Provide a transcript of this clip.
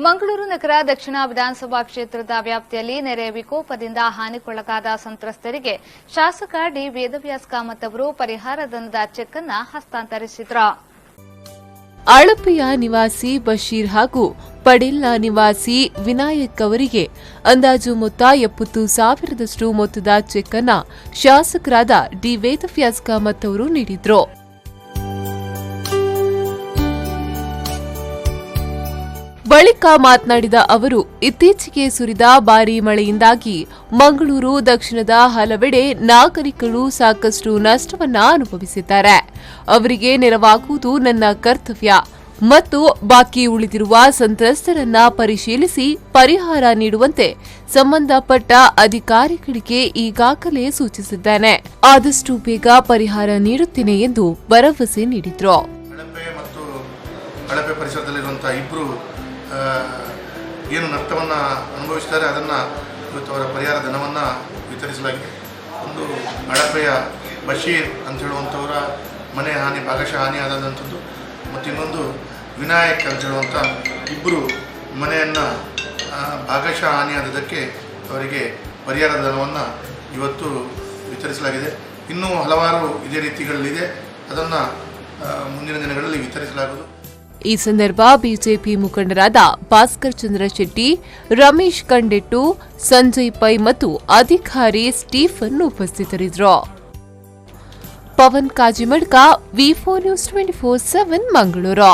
ಮಂಗಳೂರು ನಗರ ದಕ್ಷಿಣ ವಿಧಾನಸಭಾ ಕ್ಷೇತ್ರದ ವ್ಯಾಪ್ತಿಯಲ್ಲಿ ನೆರೆ ವಿಕೋಪದಿಂದ ಹಾನಿಗೊಳಗಾದ ಸಂತ್ರಸ್ತರಿಗೆ ಶಾಸಕ ಡಿ ವೇದವ್ಯಾಸ್ ಕಾಮತ್ ಅವರು ಪರಿಹಾರಧನದ ಚೆಕ್ ಅನ್ನು ಹಸ್ತಾಂತರಿಸಿದರು. ಅಳಪೆಯ ನಿವಾಸಿ ಬಶೀರ್ ಹಾಗೂ ಪಡೆಲ್ನ ನಿವಾಸಿ ವಿನಾಯಕ್ ಅವರಿಗೆ ಅಂದಾಜು ಮೊತ್ತ 70,000 ಮೊತ್ತದ ಚೆಕ್ ಅನ್ನು ಶಾಸಕರಾದ ಡಿ ವೇದವ್ಯಾಸ್ ಕಾಮತ್ ಅವರು ನೀಡಿದರು. ಬಳಿಕ ಮಾತನಾಡಿದ ಅವರು, ಇತ್ತೀಚೆಗೆ ಸುರಿದ ಭಾರೀ ಮಳೆಯಿಂದಾಗಿ ಮಂಗಳೂರು ದಕ್ಷಿಣದ ಹಲವೆಡೆ ನಾಗರಿಕರು ಸಾಕಷ್ಟು ನಷ್ಟವನ್ನ ಅನುಭವಿಸಿದ್ದಾರೆ. ಅವರಿಗೆ ನೆರವಾಗುವುದು ನನ್ನ ಕರ್ತವ್ಯ ಮತ್ತು ಬಾಕಿ ಉಳಿದಿರುವ ಸಂತ್ರಸ್ತರನ್ನ ಪರಿಶೀಲಿಸಿ ಪರಿಹಾರ ನೀಡುವಂತೆ ಸಂಬಂಧಪಟ್ಟ ಅಧಿಕಾರಿಗಳಿಗೆ ಈಗಾಗಲೇ ಸೂಚಿಸಿದ್ದೇನೆ. ಆದಷ್ಟು ಬೇಗ ಪರಿಹಾರ ನೀಡುತ್ತೇನೆ ಎಂದು ಭರವಸೆ ನೀಡಿದರು. ಅಳಪೆ ಪರಿಸರದಲ್ಲಿರುವಂತಹ ಇಬ್ಬರು ಏನು ನಷ್ಟವನ್ನು ಅನುಭವಿಸಿದ್ದಾರೆ ಅದನ್ನು ಇವತ್ತು ಅವರ ಪರಿಹಾರ ಧನವನ್ನು ವಿತರಿಸಲಾಗಿದೆ. ಒಂದು ಅಳಪೆಯ ಬಶೀರ್ ಅಂತ ಹೇಳುವಂಥವರ ಮನೆ ಹಾನಿ ಭಾಗಶಃ ಹಾನಿ ಆದಂಥದ್ದು, ಮತ್ತು ಇನ್ನೊಂದು ವಿನಾಯಕ್ ಅಂತ ಹೇಳುವಂಥ ಇಬ್ಬರು ಮನೆಯನ್ನು ಭಾಗಶಃ ಹಾನಿಯಾದದಕ್ಕೆ ಅವರಿಗೆ ಪರಿಹಾರ ಧನವನ್ನು ಇವತ್ತು ವಿತರಿಸಲಾಗಿದೆ. ಇನ್ನೂ ಹಲವಾರು ಇದೇ ರೀತಿಗಳಲ್ಲಿದೆ, ಅದನ್ನು ಮುಂದಿನ ದಿನಗಳಲ್ಲಿ ವಿತರಿಸಲಾಗುವುದು. ಈ ಸಂದರ್ಭ ಬಿಜೆಪಿ ಮುಖಂಡರಾದ ಭಾಸ್ಕರ್ ಚಂದ್ರ ಶೆಟ್ಟಿ, ರಮೇಶ್ ಕಂಡೆಟ್ಟು, ಸಂಜಯ್ ಪೈ ಮತ್ತು ಅಧಿಕಾರಿ ಸ್ಟೀಫನ್ ಉಪಸ್ಥಿತರಿದ್ದರು. ಪವನ್ ಕಾಜಿಮಡ್ಕ, ವಿ4 ನ್ಯೂಸ್ 24/7 ಮಂಗಳೂರು.